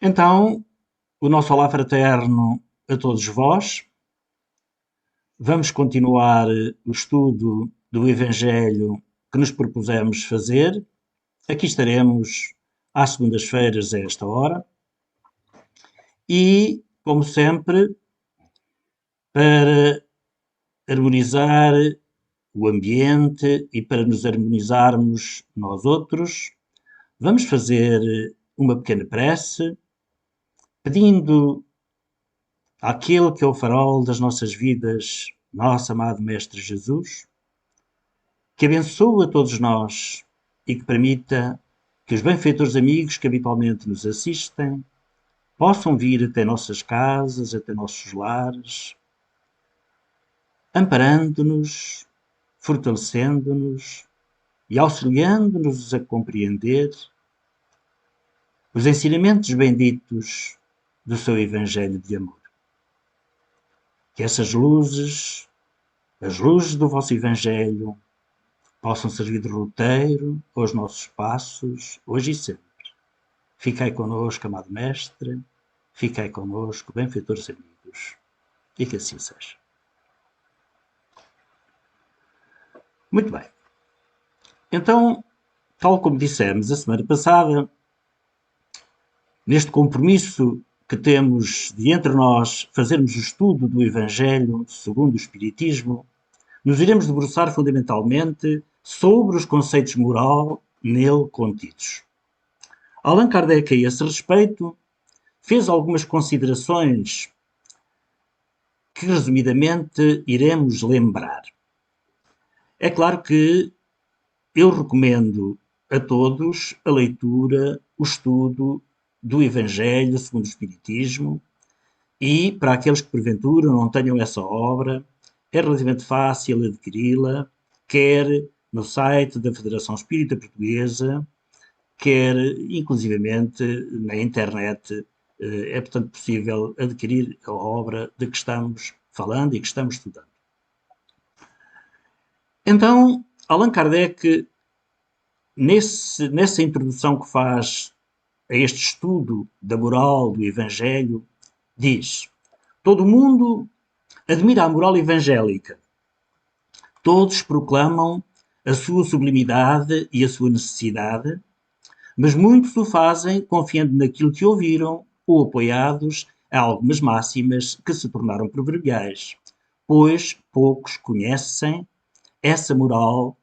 Então, o nosso olá fraterno a todos vós. Vamos continuar o estudo do Evangelho que nos propusemos fazer. Aqui estaremos às segundas-feiras a esta hora. E, como sempre, para harmonizar o ambiente e para nos harmonizarmos nós outros, vamos fazer uma pequena prece, pedindo àquele que é o farol das nossas vidas, nosso amado Mestre Jesus, que abençoe a todos nós e que permita que os benfeitores amigos que habitualmente nos assistem possam vir até nossas casas, até nossos lares, amparando-nos, fortalecendo-nos e auxiliando-nos a compreender os ensinamentos benditos do seu Evangelho de amor. Que essas luzes, as luzes do vosso Evangelho, possam servir de roteiro aos nossos passos, hoje e sempre. Ficai connosco, amado Mestre, ficai connosco, benfeitores amigos, e que assim seja. Muito bem. Então, tal como dissemos a semana passada, neste compromisso que temos de entre nós fazermos o estudo do Evangelho segundo o Espiritismo, nos iremos debruçar fundamentalmente sobre os conceitos moral nele contidos. Allan Kardec, a esse respeito, fez algumas considerações que, resumidamente, iremos lembrar. É claro que eu recomendo a todos a leitura, o estudo do Evangelho segundo o Espiritismo e, para aqueles que porventura não tenham essa obra, é relativamente fácil adquiri-la, quer no site da Federação Espírita Portuguesa, quer inclusivamente na internet. É, portanto, possível adquirir a obra de que estamos falando e que estamos estudando. Então, Allan Kardec, nessa introdução que faz a este estudo da moral do Evangelho, diz: todo mundo admira a moral evangélica. Todos proclamam a sua sublimidade e a sua necessidade, mas muitos o fazem confiando naquilo que ouviram ou apoiados a algumas máximas que se tornaram proverbiais, pois poucos conhecem essa moral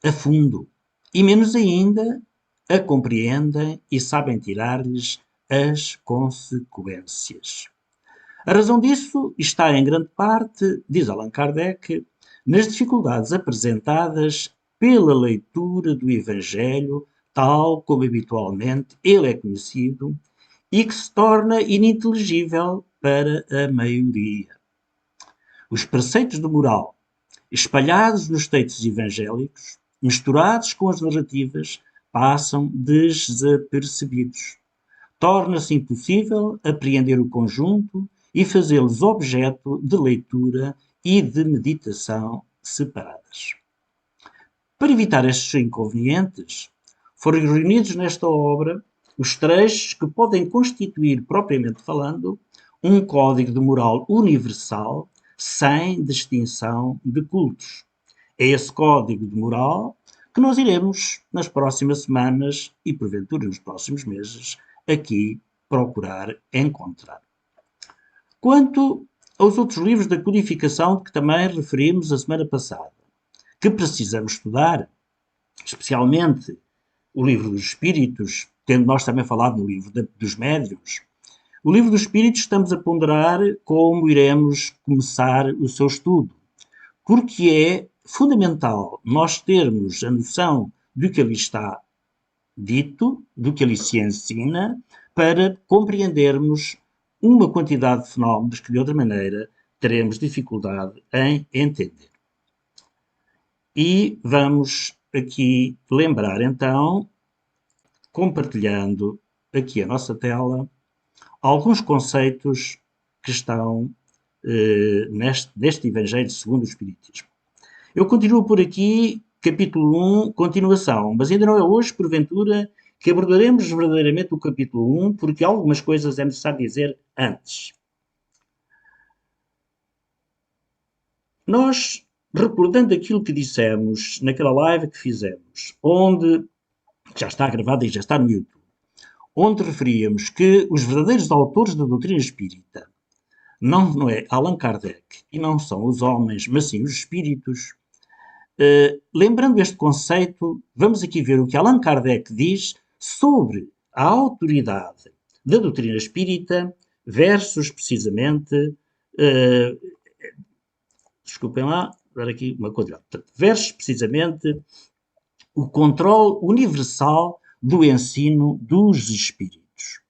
a fundo e menos ainda a compreendem e sabem tirar-lhes as consequências. A razão disso está em grande parte, diz Allan Kardec, nas dificuldades apresentadas pela leitura do Evangelho, tal como habitualmente ele é conhecido, e que se torna ininteligível para a maioria. Os preceitos de moral, espalhados nos textos evangélicos, misturados com as narrativas, passam desapercebidos. Torna-se impossível apreender o conjunto e fazê-los objeto de leitura e de meditação separadas. Para evitar estes inconvenientes, foram reunidos nesta obra os trechos que podem constituir, propriamente falando, um código de moral universal, sem distinção de cultos. É esse código de moral que nós iremos, nas próximas semanas e, porventura, nos próximos meses, aqui procurar encontrar. Quanto aos outros livros da codificação que também referimos a semana passada, que precisamos estudar, especialmente o livro dos Espíritos, tendo nós também falado no livro dos Médiuns, o livro dos Espíritos estamos a ponderar como iremos começar o seu estudo, porque é fundamental nós termos a noção do que ali está dito, do que ali se ensina, para compreendermos uma quantidade de fenómenos que, de outra maneira, teremos dificuldade em entender. E vamos aqui lembrar, então, compartilhando aqui a nossa tela, alguns conceitos que estão neste Evangelho segundo o Espiritismo. Eu continuo por aqui, capítulo 1, continuação, mas ainda não é hoje, porventura, que abordaremos verdadeiramente o capítulo 1, porque algumas coisas é necessário dizer antes. Nós, recordando aquilo que dissemos naquela live que fizemos, onde já está gravada e já está no YouTube, onde referíamos que os verdadeiros autores da doutrina espírita não é Allan Kardec e não são os homens, mas sim os espíritos. Lembrando este conceito, vamos aqui ver o que Allan Kardec diz sobre a autoridade da doutrina espírita versus, precisamente, desculpem lá, dar aqui uma coisa, versus, precisamente, o controle universal do ensino dos espíritos.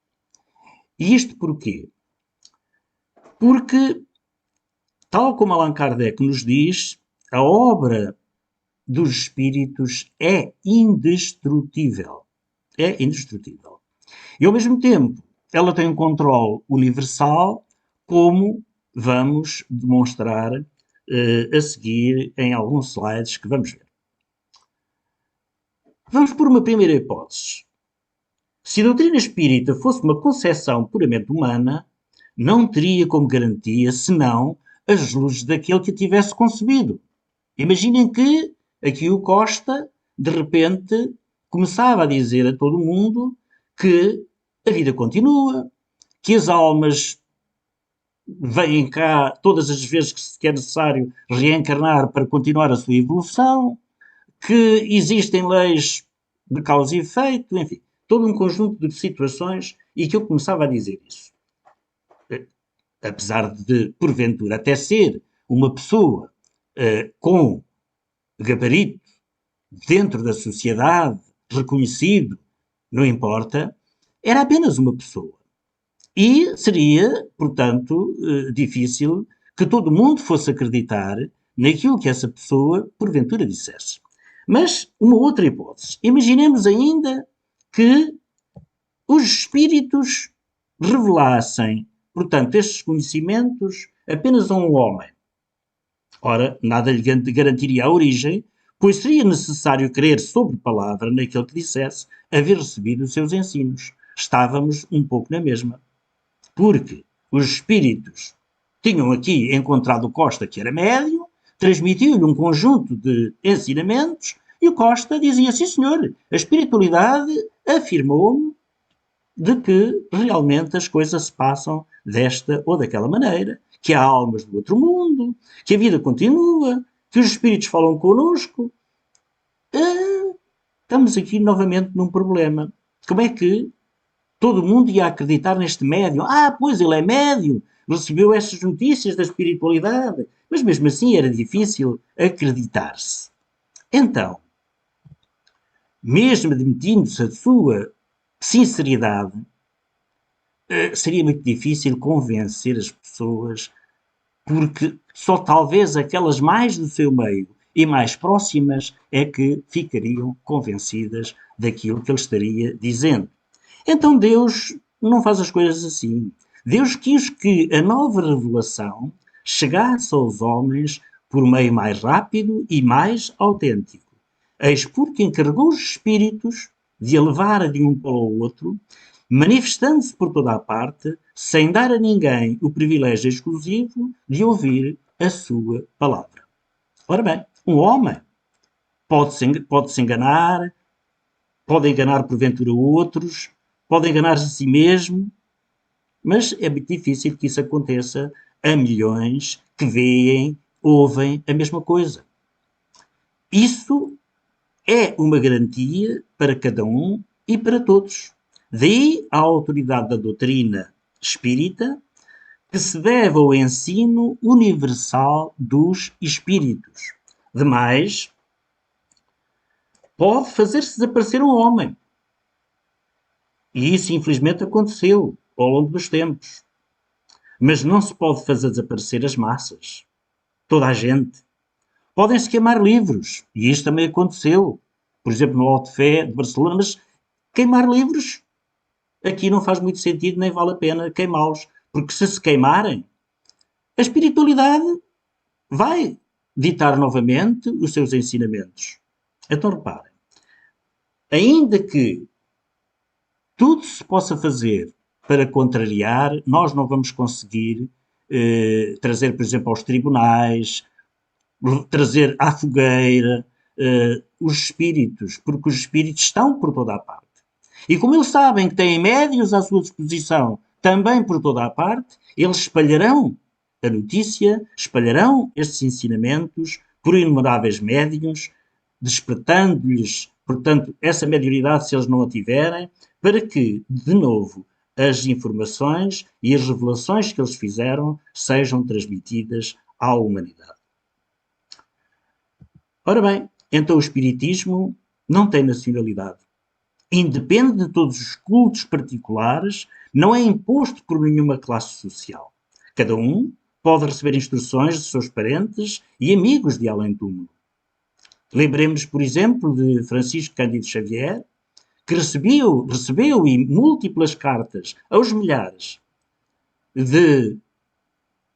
E isto porquê? Porque, tal como Allan Kardec nos diz, a obra dos espíritos é indestrutível. É indestrutível. E, ao mesmo tempo, ela tem um controle universal, como vamos demonstrar a seguir em alguns slides que vamos ver. Vamos por uma primeira hipótese. Se a doutrina espírita fosse uma concepção puramente humana, não teria como garantia senão as luzes daquele que a tivesse concebido. Imaginem que aqui o Costa, de repente, começava a dizer a todo mundo que a vida continua, que as almas vêm cá todas as vezes que é necessário reencarnar para continuar a sua evolução, que existem leis de causa e efeito, enfim, todo um conjunto de situações, e que eu começava a dizer isso. Apesar de, porventura, até ser uma pessoa com gabarito dentro da sociedade, reconhecido, não importa, era apenas uma pessoa. E seria, portanto, difícil que todo mundo fosse acreditar naquilo que essa pessoa, porventura, dissesse. Mas, uma outra hipótese. Imaginemos ainda que os espíritos revelassem, portanto, estes conhecimentos apenas a um homem. Ora, nada lhe garantiria a origem, pois seria necessário crer sobre palavra naquele que dissesse haver recebido os seus ensinos. Estávamos um pouco na mesma. Porque os espíritos tinham aqui encontrado o Costa, que era médium, transmitiu-lhe um conjunto de ensinamentos, e o Costa dizia, sim senhor, a espiritualidade afirmou-me de que realmente as coisas se passam desta ou daquela maneira, que há almas do outro mundo, que a vida continua, que os espíritos falam connosco. Estamos aqui novamente num problema. Como é que todo mundo ia acreditar neste médium? Ah, pois ele é médium, recebeu estas notícias da espiritualidade, mas mesmo assim era difícil acreditar-se. Então, mesmo admitindo-se a sua sinceridade, seria muito difícil convencer as pessoas, porque só talvez aquelas mais do seu meio e mais próximas é que ficariam convencidas daquilo que ele estaria dizendo. Então Deus não faz as coisas assim. Deus quis que a nova revelação chegasse aos homens por meio mais rápido e mais autêntico. Eis porque encarregou os espíritos de a levar de um para o outro, manifestando-se por toda a parte, sem dar a ninguém o privilégio exclusivo de ouvir a sua palavra. Ora bem, um homem pode-se enganar, pode enganar porventura outros, pode enganar-se a si mesmo, mas é muito difícil que isso aconteça a milhões que veem, ouvem a mesma coisa. Isso é uma garantia para cada um e para todos. Daí a autoridade da doutrina espírita, que se deve ao ensino universal dos espíritos. Demais, pode fazer-se desaparecer um homem. E isso, infelizmente, aconteceu ao longo dos tempos. Mas não se pode fazer desaparecer as massas. Toda a gente. Podem-se queimar livros. E isto também aconteceu. Por exemplo, no Alto Fé de Barcelona. Mas queimar livros, aqui não faz muito sentido, nem vale a pena queimá-los. Porque se queimarem, a espiritualidade vai ditar novamente os seus ensinamentos. Então reparem. Ainda que tudo se possa fazer para contrariar, nós não vamos conseguir trazer, por exemplo, aos tribunais, trazer à fogueira os espíritos, porque os espíritos estão por toda a parte. E como eles sabem que têm médios à sua disposição também por toda a parte, eles espalharão a notícia, espalharão estes ensinamentos por inumeráveis médiuns, despertando-lhes, portanto, essa mediunidade, se eles não a tiverem, para que, de novo, as informações e as revelações que eles fizeram sejam transmitidas à humanidade. Ora bem, então o Espiritismo não tem nacionalidade. Independe de todos os cultos particulares, não é imposto por nenhuma classe social. Cada um pode receber instruções de seus parentes e amigos de além-túmulo. Lembremos, por exemplo, de Francisco Cândido Xavier, que recebeu múltiplas cartas aos milhares de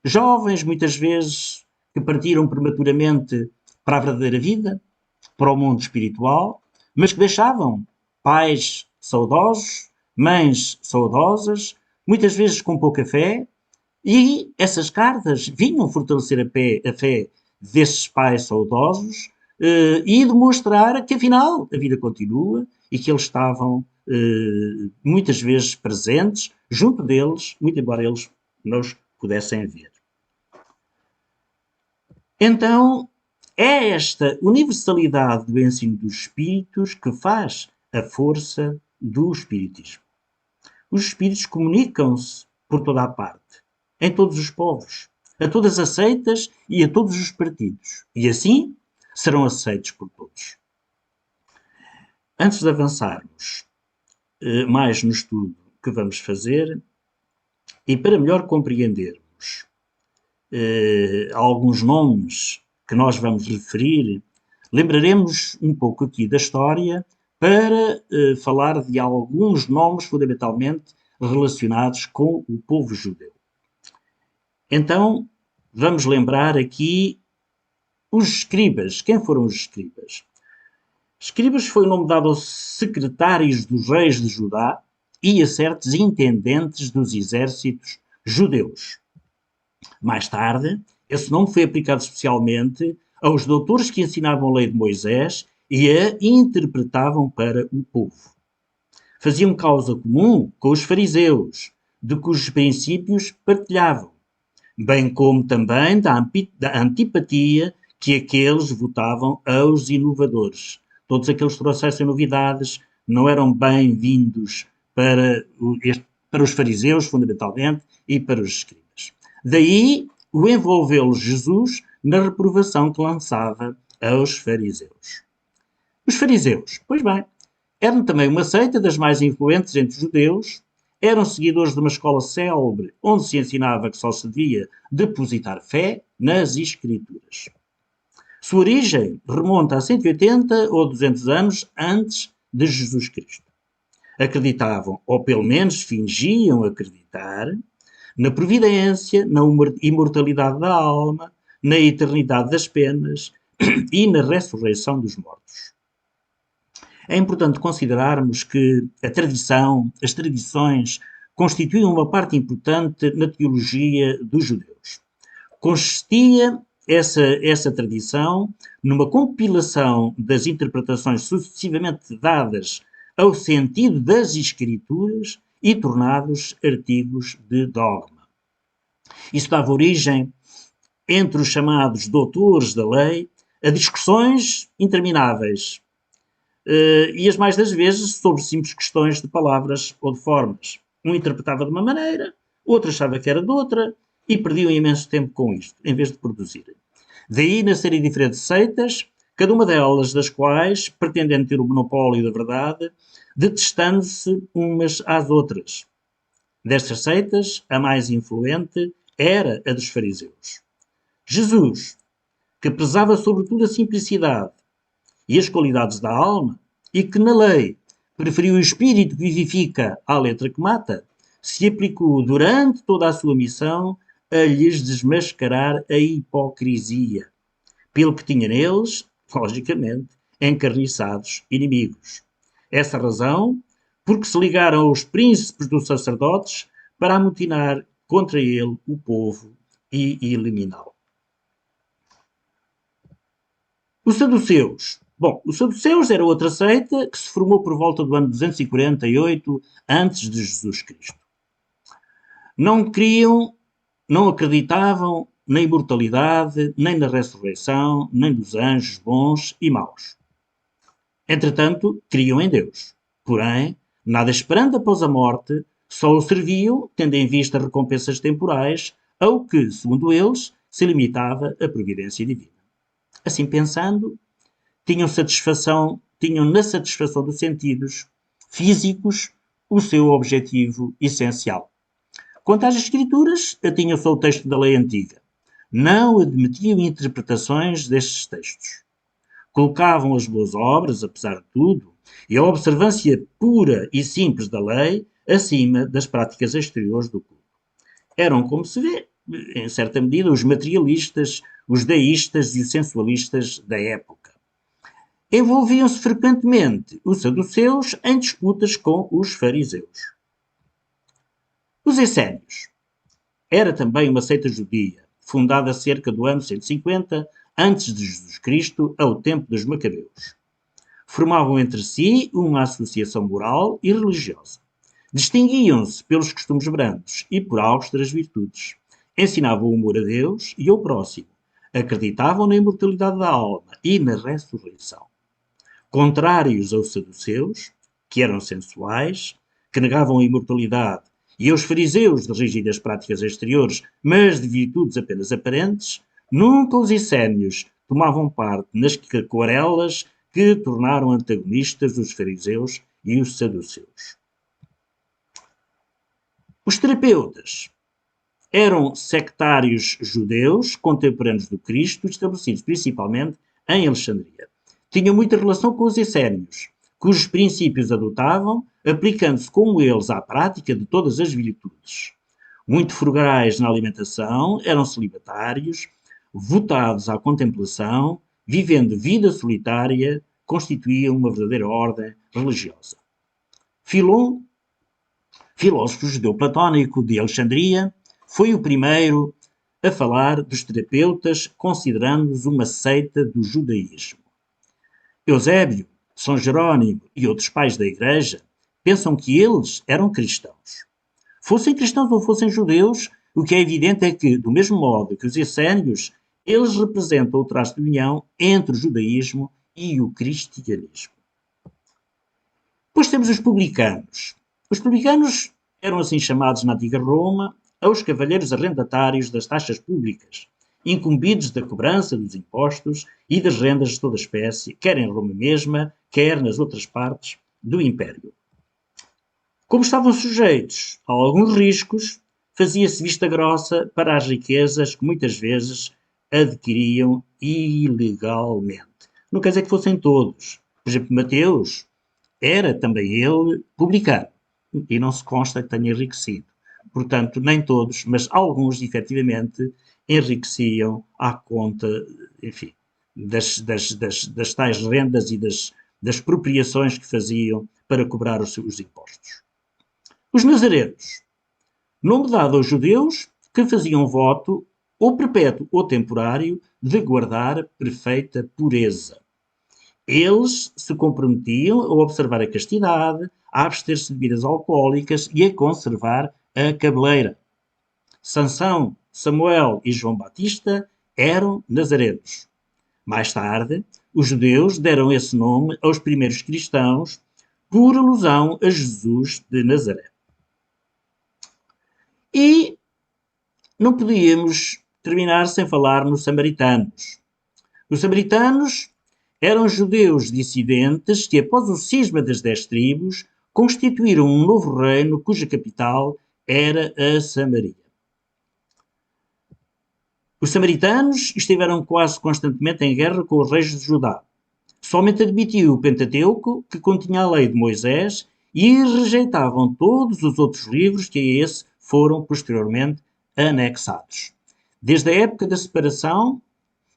jovens, muitas vezes, que partiram prematuramente para a verdadeira vida, para o mundo espiritual, mas que deixavam pais saudosos, mães saudosas, muitas vezes com pouca fé, e essas cartas vinham fortalecer a fé desses pais saudosos e demonstrar que, afinal, a vida continua e que eles estavam muitas vezes presentes junto deles, muito embora eles não os pudessem ver. Então, é esta universalidade do ensino dos espíritos que faz a força do espiritismo. Os espíritos comunicam-se por toda a parte, em todos os povos, a todas as seitas e a todos os partidos. E assim serão aceitos por todos. Antes de avançarmos mais no estudo que vamos fazer, e para melhor compreendermos alguns nomes que nós vamos referir, lembraremos um pouco aqui da história para falar de alguns nomes fundamentalmente relacionados com o povo judeu. Então, vamos lembrar aqui os escribas. Quem foram os escribas? Escribas foi o nome dado aos secretários dos reis de Judá e a certos intendentes dos exércitos judeus. Mais tarde, esse nome foi aplicado especialmente aos doutores que ensinavam a lei de Moisés e a interpretavam para o povo. Faziam causa comum com os fariseus, de cujos princípios partilhavam, bem como também da antipatia que aqueles votavam aos inovadores. Todos aqueles que trouxessem novidades não eram bem-vindos para os fariseus, fundamentalmente, e para os escribas. Daí o envolvê-los Jesus na reprovação que lançava aos fariseus. Os fariseus, pois bem, eram também uma seita das mais influentes entre os judeus, eram seguidores de uma escola célebre onde se ensinava que só se devia depositar fé nas Escrituras. Sua origem remonta a 180 ou 200 anos antes de Jesus Cristo. Acreditavam, ou pelo menos fingiam acreditar, na providência, na imortalidade da alma, na eternidade das penas e na ressurreição dos mortos. É importante considerarmos que a tradição, as tradições, constituem uma parte importante na teologia dos judeus. Consistia essa tradição numa compilação das interpretações sucessivamente dadas ao sentido das Escrituras e tornados artigos de dogma. Isso dava origem, entre os chamados doutores da lei, a discussões intermináveis, e as mais das vezes sobre simples questões de palavras ou de formas. Um interpretava de uma maneira, outro achava que era de outra, e perdiam imenso tempo com isto, em vez de produzirem. Daí nascerem diferentes seitas, cada uma delas das quais pretendendo ter o monopólio da verdade, detestando-se umas às outras. Destas seitas, a mais influente era a dos fariseus. Jesus, que prezava sobretudo a simplicidade e as qualidades da alma, e que na lei preferiu o espírito que vivifica à letra que mata, se aplicou durante toda a sua missão a lhes desmascarar a hipocrisia, pelo que tinha neles, logicamente, encarniçados inimigos. Essa razão porque se ligaram aos príncipes dos sacerdotes para amotinar contra ele o povo e eliminá-lo. Os saduceus. Bom, os saduceus era outra seita que se formou por volta do ano 248 antes de Jesus Cristo. Não criam, não acreditavam na imortalidade, nem na ressurreição, nem dos anjos bons e maus. Entretanto, criam em Deus. Porém, nada esperando após a morte, só o serviam, tendo em vista recompensas temporais, ao que, segundo eles, se limitava a providência divina. Assim pensando, tinham na satisfação dos sentidos físicos o seu objetivo essencial. Quanto às Escrituras, tinham só o texto da lei antiga. Não admitiam interpretações destes textos. Colocavam as boas obras, apesar de tudo, e a observância pura e simples da lei acima das práticas exteriores do culto. Eram, como se vê, em certa medida, os materialistas, os deístas e os sensualistas da época. Envolviam-se frequentemente os saduceus em disputas com os fariseus. Os essénios. Era também uma seita judia, fundada cerca do ano 150 antes de Jesus Cristo, ao tempo dos Macabeus. Formavam entre si uma associação moral e religiosa. Distinguiam-se pelos costumes brandos e por austeras virtudes. Ensinavam o amor a Deus e ao próximo. Acreditavam na imortalidade da alma e na ressurreição. Contrários aos saduceus, que eram sensuais, que negavam a imortalidade, e aos fariseus de rígidas práticas exteriores, mas de virtudes apenas aparentes, nunca os essénios tomavam parte nas quarelas que tornaram antagonistas os fariseus e os saduceus. Os terapeutas eram sectários judeus contemporâneos do Cristo, estabelecidos principalmente em Alexandria. Tinham muita relação com os essénios, cujos princípios adotavam, aplicando-se como eles à prática de todas as virtudes. Muito frugais na alimentação, eram celibatários, votados à contemplação, vivendo vida solitária, constituíam uma verdadeira ordem religiosa. Filon, filósofo judeu platónico de Alexandria, foi o primeiro a falar dos terapeutas, considerando-os uma seita do judaísmo. Eusébio, São Jerónimo e outros pais da Igreja pensam que eles eram cristãos. Fossem cristãos ou fossem judeus, o que é evidente é que, do mesmo modo que os essénios, eles representam o traço de união entre o judaísmo e o cristianismo. Depois temos os publicanos. Os publicanos eram assim chamados na antiga Roma aos cavalheiros arrendatários das taxas públicas, incumbidos da cobrança dos impostos e das rendas de toda espécie, quer em Roma mesma, quer nas outras partes do Império. Como estavam sujeitos a alguns riscos, fazia-se vista grossa para as riquezas que muitas vezes adquiriam ilegalmente. Não quer dizer que fossem todos. Por exemplo, Mateus era também ele publicano e não se consta que tenha enriquecido. Portanto, nem todos, mas alguns, efetivamente, enriqueciam à conta, enfim, das tais rendas e das expropriações que faziam para cobrar os impostos. Os nazarenos, nome dado aos judeus que faziam voto, ou perpétuo ou temporário, de guardar perfeita pureza. Eles se comprometiam a observar a castidade, a abster-se de bebidas alcoólicas e a conservar a cabeleira. Sansão, Samuel e João Batista eram nazarenos. Mais tarde, os judeus deram esse nome aos primeiros cristãos por alusão a Jesus de Nazaré. E não podíamos terminar sem falar nos samaritanos. Os samaritanos eram judeus dissidentes que, após o cisma das 10 tribos, constituíram um novo reino cuja capital era a Samaria. Os samaritanos estiveram quase constantemente em guerra com os reis de Judá. Somente admitiam o Pentateuco, que continha a lei de Moisés, e rejeitavam todos os outros livros que a esse foram posteriormente anexados. Desde a época da separação,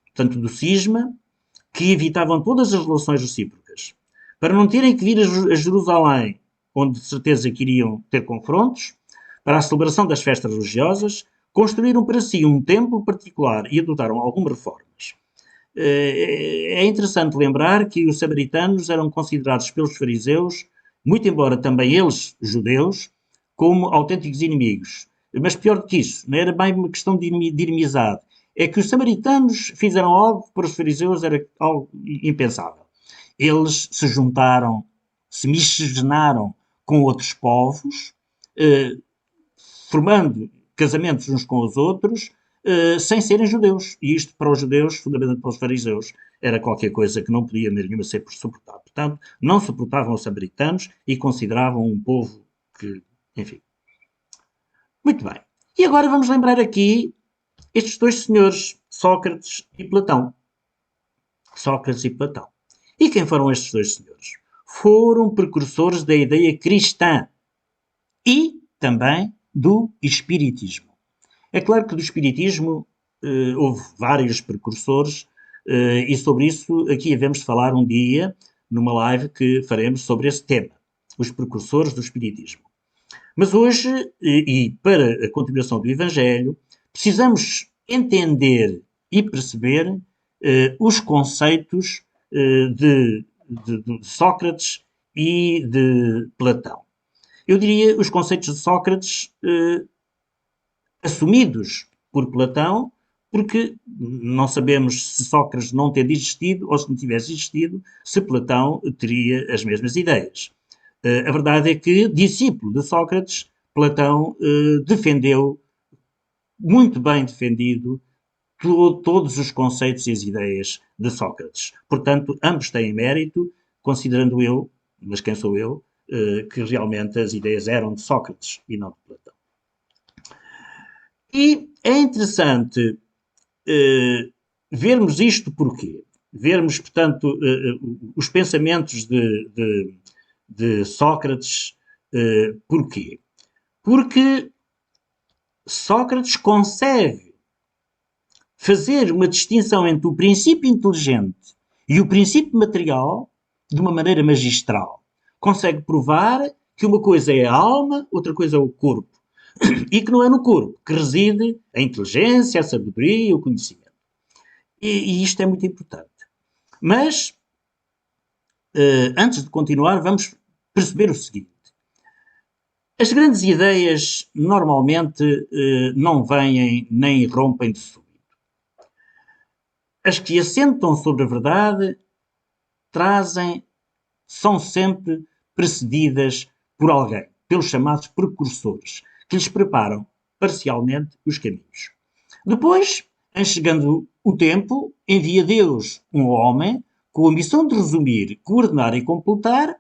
portanto do cisma, que evitavam todas as relações recíprocas. Para não terem que vir a Jerusalém onde de certeza que iriam ter confrontos, para a celebração das festas religiosas, construíram para si um templo particular e adotaram algumas reformas. É interessante lembrar que os samaritanos eram considerados pelos fariseus, muito embora também eles, judeus, como autênticos inimigos. Mas pior do que isso, não era bem uma questão de inimizade, é que os samaritanos fizeram algo que para os fariseus era algo impensável. Eles se juntaram, se miscigenaram com outros povos, formando casamentos uns com os outros, sem serem judeus. E isto para os judeus, fundamentalmente para os fariseus, era qualquer coisa que não podia nenhuma ser suportado. Portanto, não suportavam os samaritanos e consideravam um povo que, enfim. Muito bem. E agora vamos lembrar aqui estes dois senhores, Sócrates e Platão. Sócrates e Platão. E quem foram estes dois senhores? Foram precursores da ideia cristã e também do espiritismo. É claro que do espiritismo houve vários precursores e sobre isso aqui havemos de falar um dia numa live que faremos sobre esse tema, os precursores do espiritismo. Mas hoje, e para a continuação do Evangelho, precisamos entender e perceber os conceitos de Sócrates e de Platão. Eu diria os conceitos de Sócrates assumidos por Platão, porque não sabemos se Sócrates não ter existido ou se não tivesse existido, se Platão teria as mesmas ideias. A verdade é que, discípulo de Sócrates, Platão defendeu, muito bem defendido, todos os conceitos e as ideias de Sócrates. Portanto, ambos têm mérito, considerando eu, mas quem sou eu, que realmente as ideias eram de Sócrates e não de Platão. E é interessante vermos isto porquê? Vermos, portanto, os pensamentos de Sócrates porquê? Porque Sócrates consegue fazer uma distinção entre o princípio inteligente e o princípio material de uma maneira magistral. Consegue provar que uma coisa é a alma, outra coisa é o corpo. E que não é no corpo que reside a inteligência, a sabedoria, o conhecimento. E isto é muito importante. Mas, antes de continuar, vamos perceber o seguinte. As grandes ideias normalmente não vêm nem rompem de súbito. As que assentam sobre a verdade são sempre precedidas por alguém, pelos chamados precursores, que lhes preparam parcialmente os caminhos. Depois, em chegando o tempo, envia Deus um homem com a missão de resumir, coordenar e completar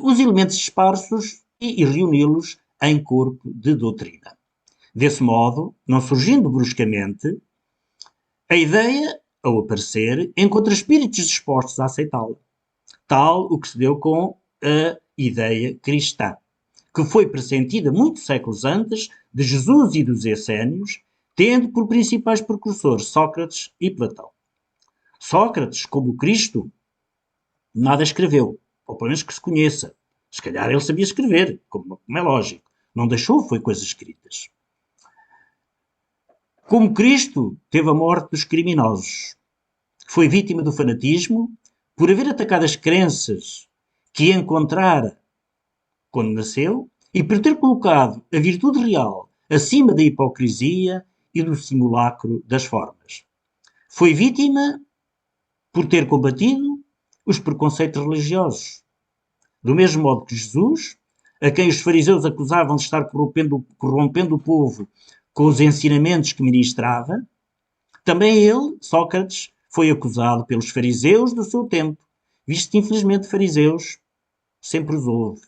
os elementos esparsos e reuni-los em corpo de doutrina. Desse modo, não surgindo bruscamente, a ideia, ao aparecer, encontra espíritos dispostos a aceitá-la. Tal o que se deu com a ideia cristã, que foi pressentida muitos séculos antes de Jesus e dos Essénios, tendo por principais precursores Sócrates e Platão. Sócrates, como Cristo, nada escreveu, ou pelo menos que se conheça. Se calhar ele sabia escrever, como é lógico. Não deixou, foi coisas escritas. Como Cristo, teve a morte dos criminosos. Foi vítima do fanatismo por haver atacado as crenças que encontrara quando nasceu e por ter colocado a virtude real acima da hipocrisia e do simulacro das formas. Foi vítima por ter combatido os preconceitos religiosos. Do mesmo modo que Jesus, a quem os fariseus acusavam de estar corrompendo o povo com os ensinamentos que ministrava, também ele, Sócrates, foi acusado pelos fariseus do seu tempo, visto que infelizmente fariseus sempre os houve.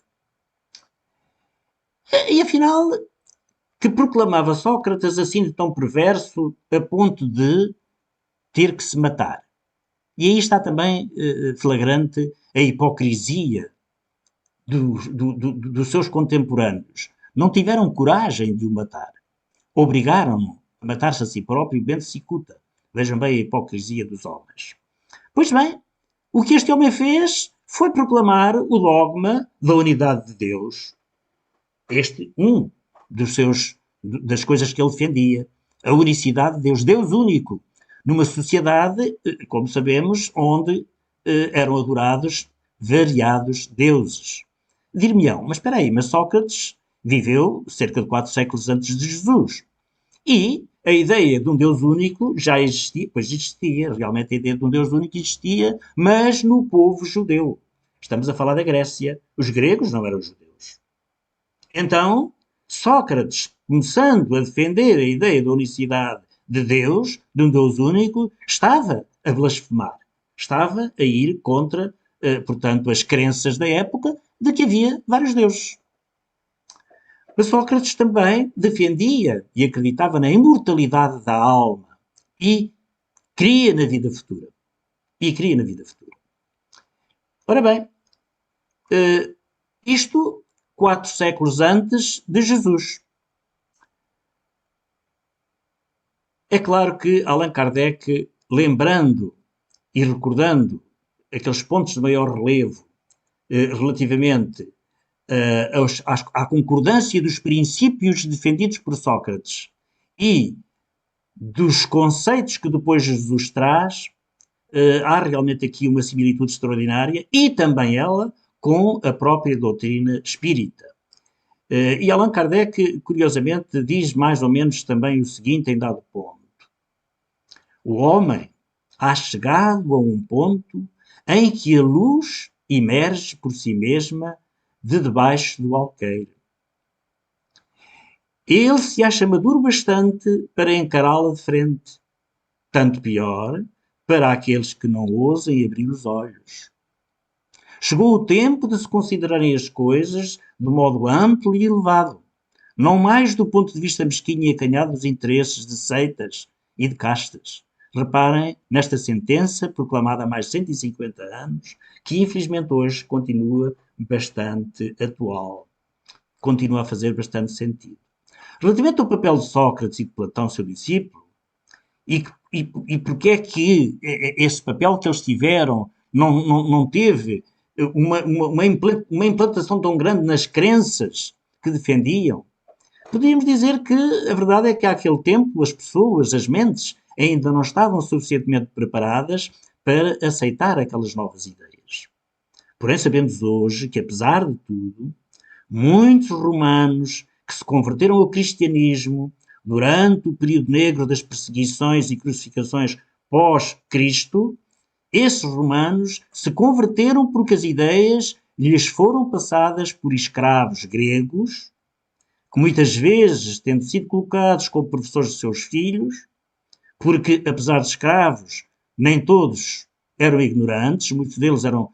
E afinal, que proclamava Sócrates assim de tão perverso a ponto de ter que se matar? E aí está também flagrante a hipocrisia dos seus contemporâneos. Não tiveram coragem de o matar. Obrigaram-no a matar-se a si próprio, bem de cicuta. Vejam bem a hipocrisia dos homens. Pois bem, o que este homem fez foi proclamar o dogma da unidade de Deus. Das coisas que ele defendia. A unicidade de Deus, Deus único, numa sociedade, como sabemos, onde eram adorados variados deuses. Dir-me-ão, mas espera aí, mas Sócrates viveu cerca de 4 séculos antes de Jesus. E a ideia de um Deus único já existia, pois existia, realmente a ideia de um Deus único existia, mas no povo judeu. Estamos a falar da Grécia. Os gregos não eram judeus. Então, Sócrates, começando a defender a ideia da unicidade de Deus, de um Deus único, estava a blasfemar. Estava a ir contra, portanto, as crenças da época de que havia vários deuses. Mas Sócrates também defendia e acreditava na imortalidade da alma e cria na vida futura. Ora bem, isto 4 séculos antes de Jesus. É claro que Allan Kardec, lembrando e recordando aqueles pontos de maior relevo relativamente à concordância dos princípios defendidos por Sócrates e dos conceitos que depois Jesus traz, há realmente aqui uma similitude extraordinária e também ela com a própria doutrina espírita. E Allan Kardec, curiosamente, diz mais ou menos também o seguinte em dado ponto. O homem há chegado a um ponto em que a luz emerge por si mesma de debaixo do alqueire. Ele se acha maduro bastante para encará-la de frente. Tanto pior para aqueles que não ousem abrir os olhos. Chegou o tempo de se considerarem as coisas de modo amplo e elevado, não mais do ponto de vista mesquinho e acanhado dos interesses de seitas e de castas. Reparem nesta sentença, proclamada há mais de 150 anos, que infelizmente hoje continua bastante atual. Continua a fazer bastante sentido. Relativamente ao papel de Sócrates e de Platão, seu discípulo, e porque é que esse papel que eles tiveram não teve uma implantação tão grande nas crenças que defendiam, podíamos dizer que a verdade é que àquele tempo as pessoas, as mentes, ainda não estavam suficientemente preparadas para aceitar aquelas novas ideias. Porém, sabemos hoje que, apesar de tudo, muitos romanos que se converteram ao cristianismo durante o período negro das perseguições e crucificações pós-Cristo, esses romanos se converteram porque as ideias lhes foram passadas por escravos gregos, que muitas vezes, tendo sido colocados como professores de seus filhos, porque, apesar de escravos, nem todos eram ignorantes, muitos deles eram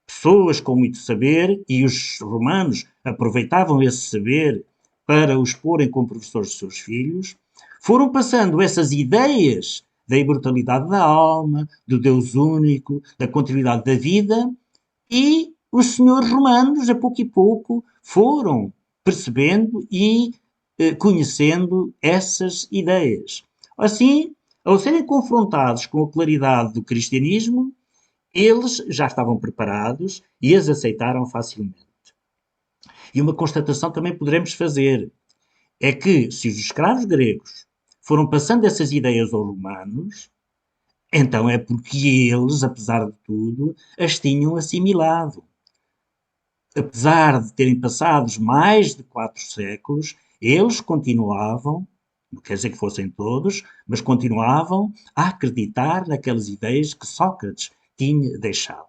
pessoas com muito saber, e os romanos aproveitavam esse saber para os porem como professores de seus filhos, foram passando essas ideias da imortalidade da alma, do Deus único, da continuidade da vida, e os senhores romanos, a pouco e pouco, foram percebendo e conhecendo essas ideias. Assim, ao serem confrontados com a claridade do cristianismo, eles já estavam preparados e as aceitaram facilmente. E uma constatação também poderemos fazer é que, se os escravos gregos foram passando essas ideias aos romanos, então é porque eles, apesar de tudo, as tinham assimilado. Apesar de terem passado mais de 4 séculos, eles continuavam, não quer dizer que fossem todos, mas continuavam a acreditar naquelas ideias que Sócrates tinha deixado.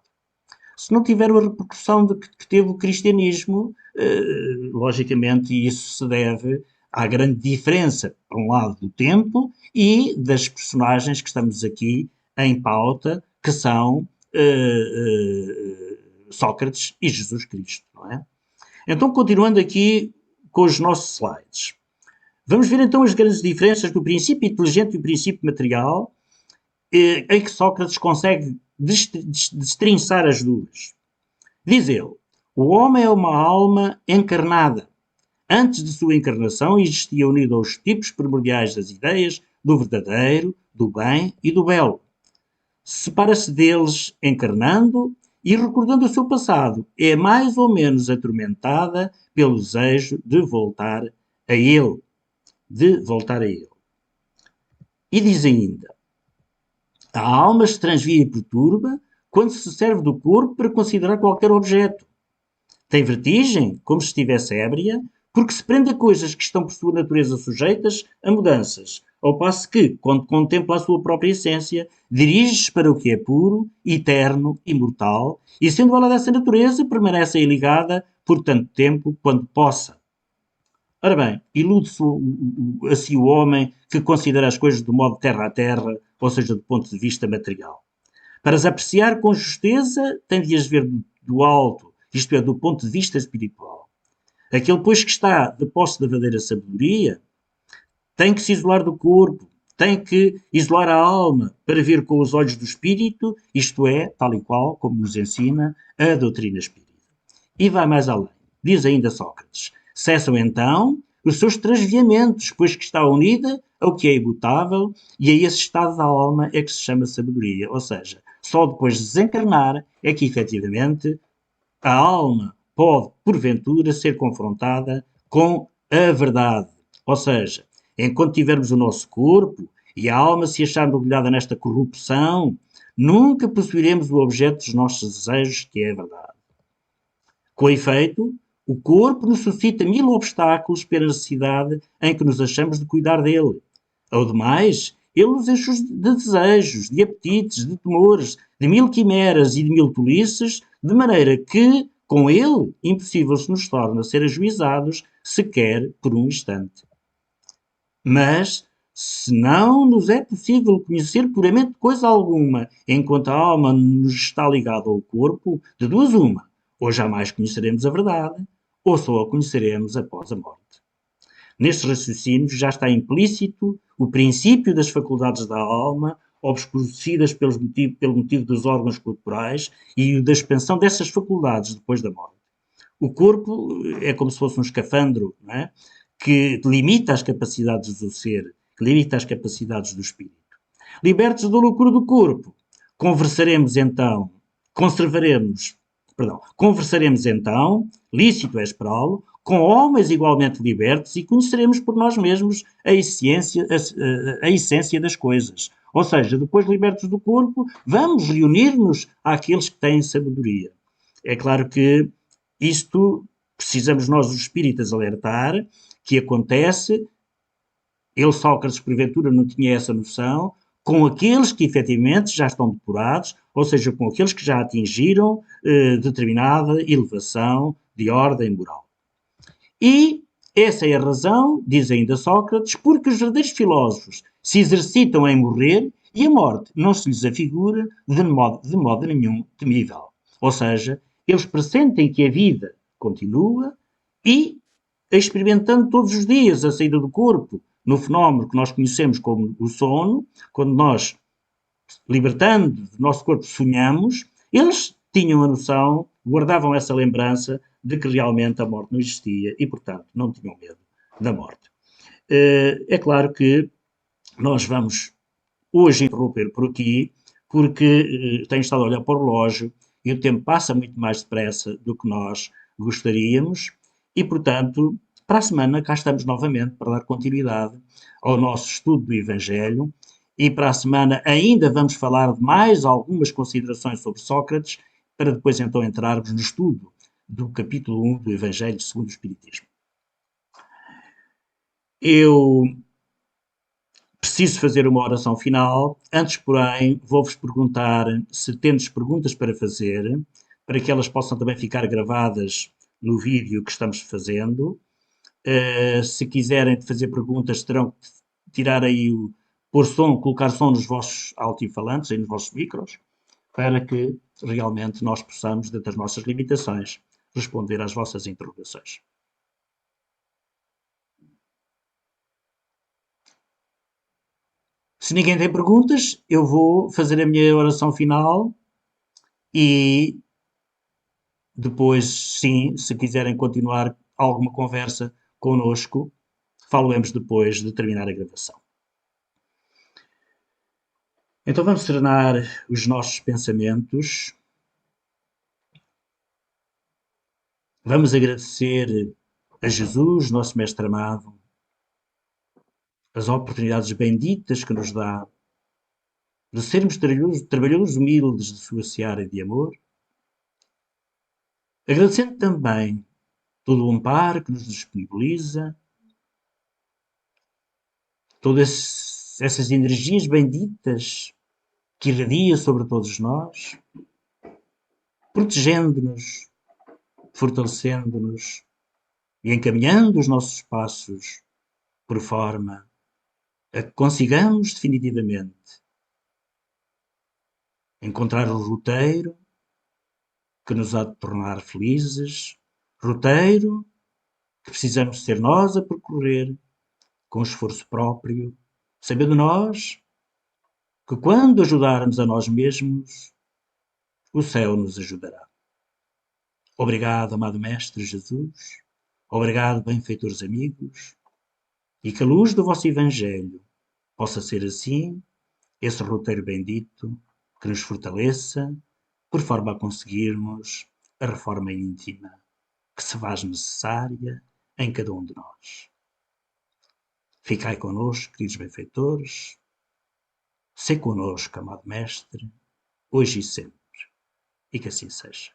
Se não tiveram a repercussão que teve o cristianismo, logicamente isso se deve à grande diferença, por um lado, do tempo e das personagens que estamos aqui em pauta, que são Sócrates e Jesus Cristo, não é? Então, continuando aqui com os nossos slides. Vamos ver então as grandes diferenças do princípio inteligente e o princípio material, em que Sócrates consegue destrinçar as duas. Diz ele, o homem é uma alma encarnada. Antes de sua encarnação existia unido aos tipos primordiais das ideias do verdadeiro, do bem e do belo. Separa-se deles encarnando e, recordando o seu passado, é mais ou menos atormentada pelo desejo de voltar a ele. De voltar a ele. E diz ainda: a alma se transvia e perturba quando se serve do corpo para considerar qualquer objeto. Tem vertigem, como se estivesse ébria, porque se prende a coisas que estão por sua natureza sujeitas a mudanças, ao passo que, quando contempla a sua própria essência, dirige-se para o que é puro, eterno, imortal, e sendo ela dessa natureza, permanece aí ligada por tanto tempo quanto possa. Ora bem, ilude-se assim o homem que considera as coisas do modo terra a terra, ou seja, do ponto de vista material. Para as apreciar com justeza, tem de as ver do alto, isto é, do ponto de vista espiritual. Aquele, pois, que está de posse da verdadeira sabedoria, tem que se isolar do corpo, tem que isolar a alma para ver com os olhos do espírito, isto é, tal e qual como nos ensina a doutrina espírita. E vai mais além. Diz ainda Sócrates: cessam então os seus transviamentos, pois que está unida ao que é imutável, e a esse estado da alma é que se chama sabedoria. Ou seja, só depois de desencarnar é que efetivamente a alma pode, porventura, ser confrontada com a verdade. Ou seja, enquanto tivermos o nosso corpo e a alma se achar mergulhada nesta corrupção, nunca possuiremos o objeto dos nossos desejos, que é a verdade. Com efeito, o corpo nos suscita mil obstáculos pela necessidade em que nos achamos de cuidar dele. Ao demais, ele nos enche de desejos, de apetites, de temores, de mil quimeras e de mil tolices, de maneira que, com ele, impossível se nos torna ser ajuizados, sequer por um instante. Mas, se não nos é possível conhecer puramente coisa alguma, enquanto a alma nos está ligada ao corpo, de duas uma, ou jamais conheceremos a verdade, ou só a conheceremos após a morte. Nestes raciocínios já está implícito o princípio das faculdades da alma, obscurecidas pelo motivo dos órgãos corporais, e da expansão dessas faculdades depois da morte. O corpo é como se fosse um escafandro, não é? Que limita as capacidades do ser, que limita as capacidades do espírito. Libertos da loucura do corpo, conversaremos então, lícito é esperá-lo, com homens igualmente libertos e conheceremos por nós mesmos a essência das coisas. Ou seja, depois libertos do corpo, vamos reunir-nos àqueles que têm sabedoria. É claro que isto precisamos nós, os espíritas, alertar que acontece. Ele, Sócrates, porventura, não tinha essa noção, com aqueles que efetivamente já estão depurados, ou seja, com aqueles que já atingiram determinada elevação de ordem moral. E essa é a razão, diz ainda Sócrates, porque os verdadeiros filósofos se exercitam em morrer e a morte não se lhes afigura de modo nenhum temível. Ou seja, eles pressentem que a vida continua e, experimentando todos os dias a saída do corpo, no fenómeno que nós conhecemos como o sono, quando nós, libertando do nosso corpo, sonhamos, eles tinham a noção, guardavam essa lembrança de que realmente a morte não existia e, portanto, não tinham medo da morte. É claro que nós vamos hoje interromper por aqui, porque tenho estado a olhar para o relógio e o tempo passa muito mais depressa do que nós gostaríamos e, portanto, para a semana cá estamos novamente para dar continuidade ao nosso estudo do Evangelho e para a semana ainda vamos falar de mais algumas considerações sobre Sócrates para depois então entrarmos no estudo do capítulo 1 do Evangelho segundo o Espiritismo. Eu preciso fazer uma oração final. Antes, porém, vou-vos perguntar se tendes perguntas para fazer, para que elas possam também ficar gravadas no vídeo que estamos fazendo. Se quiserem fazer perguntas, terão que tirar aí pôr som, colocar som nos vossos altifalantes, aí nos vossos micros, para que realmente nós possamos, dentro das nossas limitações, responder às vossas interrogações. Se ninguém tem perguntas, eu vou fazer a minha oração final e depois, sim, se quiserem continuar alguma conversa connosco, falamos depois de terminar a gravação. Então vamos serenar os nossos pensamentos Vamos agradecer a Jesus, nosso Mestre amado, as oportunidades benditas que nos dá de sermos trabalhadores humildes de sua seara de amor, agradecendo também todo o amparo que nos disponibiliza, todas essas energias benditas que irradia sobre todos nós, protegendo-nos, fortalecendo-nos e encaminhando os nossos passos por forma a que consigamos definitivamente encontrar o roteiro que nos há de tornar felizes, roteiro que precisamos ser nós a percorrer com esforço próprio, sabendo nós que quando ajudarmos a nós mesmos, o céu nos ajudará. Obrigado, amado Mestre Jesus. Obrigado, benfeitores amigos. E que a luz do vosso Evangelho possa ser assim, esse roteiro bendito que nos fortaleça, por forma a conseguirmos a reforma íntima que se faz necessária em cada um de nós. Ficai connosco, queridos benfeitores. Sê connosco, amado Mestre, hoje e sempre. E que assim seja.